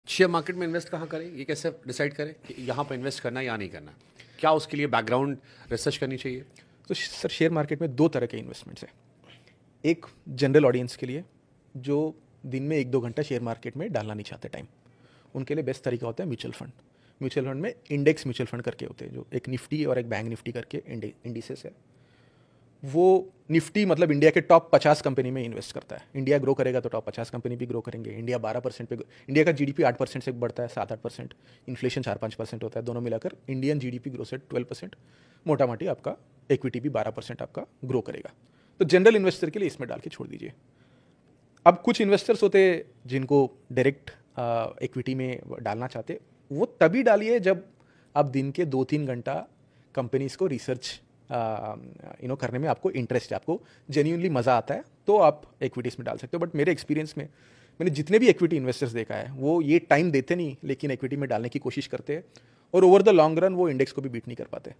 Share market में invest कहाँ करें, ये कैसे डिसाइड करें कि यहाँ पर इन्वेस्ट करना है या नहीं करना? क्या उसके लिए बैकग्राउंड रिसर्च करनी चाहिए? तो सर शेयर मार्केट में दो तरह के इन्वेस्टमेंट्स हैं। एक जनरल ऑडियंस के लिए जो दिन में 1-2 घंटा शेयर मार्केट में डालना नहीं चाहते टाइम, उनके लिए बेस्ट तरीका होता है म्यूचुअल फंड। म्यूचुअल फंड में इंडेक्स म्यूचुअल फंड करके होते हैं, जो एक निफ्टी और एक बैंक निफ्टी करके इंडिसेस है। वो निफ्टी मतलब इंडिया के टॉप 50 कंपनी में इन्वेस्ट करता है। इंडिया ग्रो करेगा तो टॉप 50 कंपनी भी ग्रो करेंगे। इंडिया 12% पे, इंडिया का जीडीपी 8% से बढ़ता है, 7-8%। इन्फ्लेशन 4-5% होता है, दोनों मिलाकर इंडियन जीडीपी ग्रो से 12%। मोटा मोटी आपका इक्विटी भी 12% आपका ग्रो करेगा। तो जनरल इन्वेस्टर के लिए इसमें डाल के छोड़ दीजिए। अब कुछ इन्वेस्टर्स होते हैं जिनको डायरेक्ट इक्विटी में डालना चाहते, वो तभी डालिए जब आप दिन के 2-3 घंटा कंपनीज को रिसर्च करने में आपको इंटरेस्ट है, आपको जेन्यूनली मज़ा आता है, तो आप इक्विटीज़ में डाल सकते हो। बट मेरे एक्सपीरियंस में मैंने जितने भी इक्विटी इन्वेस्टर्स देखा है, वो ये टाइम देते नहीं, लेकिन इक्विटी में डालने की कोशिश करते हैं, और ओवर द लॉन्ग रन वो इंडेक्स को भी बीट नहीं कर पाते।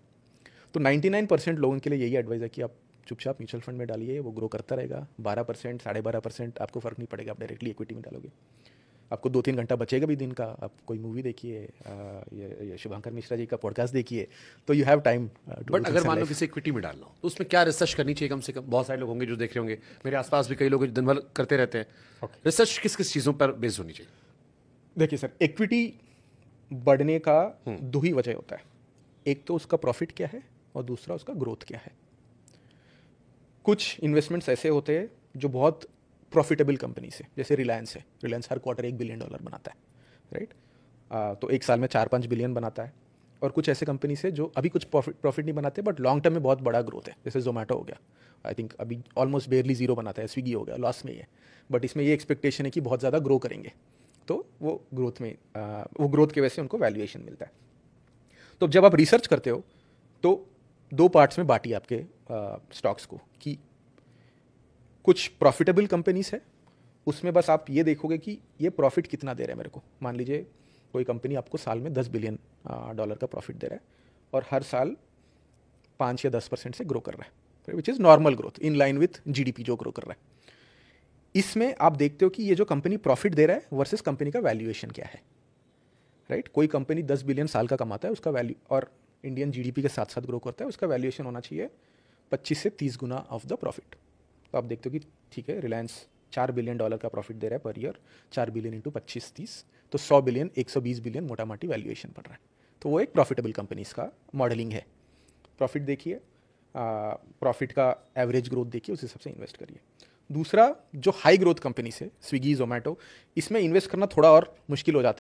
तो 99% लोगों के लिए यही एडवाइस है कि आप चुपचाप म्यूचुअल फंड में डालिए, वो ग्रो करता रहेगा। 12%, 12.5% आपको फ़र्क नहीं पड़ेगा, आप डायरेक्टली इक्विटी में डालोगे। आपको 2-3 घंटा बचेगा भी दिन का। आप कोई मूवी देखिए, ये शुभंकर मिश्रा जी का पॉडकास्ट देखिए, तो यू हैव टाइम। बट अगर मान लो किसी इक्विटी में डालना हो तो उसमें क्या रिसर्च करनी चाहिए कम से कम? बहुत सारे लोग होंगे जो देख रहे होंगे, मेरे आसपास भी कई लोग दिन भर करते रहते हैं। रिसर्च किस किस चीज़ों पर बेस्ड होनी चाहिए? देखिए सर, इक्विटी बढ़ने का दो ही वजह होता है। एक तो उसका प्रॉफिट क्या है, और दूसरा उसका ग्रोथ क्या है। कुछ इन्वेस्टमेंट्स ऐसे होते हैं जो बहुत प्रॉफिटेबल कंपनी से, जैसे रिलायंस है। रिलायंस हर क्वार्टर $1 बिलियन बनाता है, राइट? तो एक साल में 4-5 बिलियन बनाता है। और कुछ ऐसे कंपनी से जो अभी कुछ प्रॉफिट नहीं बनाते, बट लॉन्ग टर्म में बहुत बड़ा ग्रोथ है, जैसे जोमेटो हो गया। आई थिंक अभी ऑलमोस्ट बेयरली जीरो बनाता है। स्विगी हो गया, लॉस में ही है, बट इसमें ये एक्सपेक्टेशन है कि बहुत ज़्यादा ग्रो करेंगे, तो वो ग्रोथ में वो ग्रोथ की वजह से उनको वैल्यूएशन मिलता है। तो जब आप रिसर्च करते हो तो दो पार्ट्स में बांटिए आपके स्टॉक्स को, कि कुछ प्रॉफिटेबल कंपनीज है, उसमें बस आप ये देखोगे कि ये प्रॉफिट कितना दे रहा है मेरे को। मान लीजिए कोई कंपनी आपको साल में $10 बिलियन का प्रॉफिट दे रहा है, और हर साल 5 या 10% से ग्रो कर रहा है, which is normal growth in line with GDP जो ग्रो कर रहा है। इसमें आप देखते हो कि ये जो कंपनी प्रॉफिट दे रहा है वर्सेस कंपनी का वैल्यूएशन क्या है, राइट? कोई कंपनी 10 बिलियन साल का कमाता है, उसका वैल्यू और इंडियन जीडीपी के साथ साथ ग्रो करता है, उसका वैल्यूएशन होना चाहिए 25 से 30 गुना ऑफ द प्रॉफिट। तो आप देखते हो कि ठीक है, रिलायंस $4 बिलियन का प्रॉफिट दे रहा है पर ईयर। 4 बिलियन इंटू 25-30, तो 100 बिलियन, 120 बिलियन मोटा मोटी वैल्यूएशन पड़ रहा है। तो वो एक प्रॉफिटेबल कंपनीज का मॉडलिंग है। प्रॉफिट देखिए, प्रॉफिट का एवरेज ग्रोथ देखिए, उस हिसाब से इन्वेस्ट करिए। दूसरा, जो हाई ग्रोथ कंपनी से स्विगी, जोमेटो, इसमें इन्वेस्ट करना थोड़ा और मुश्किल हो जाता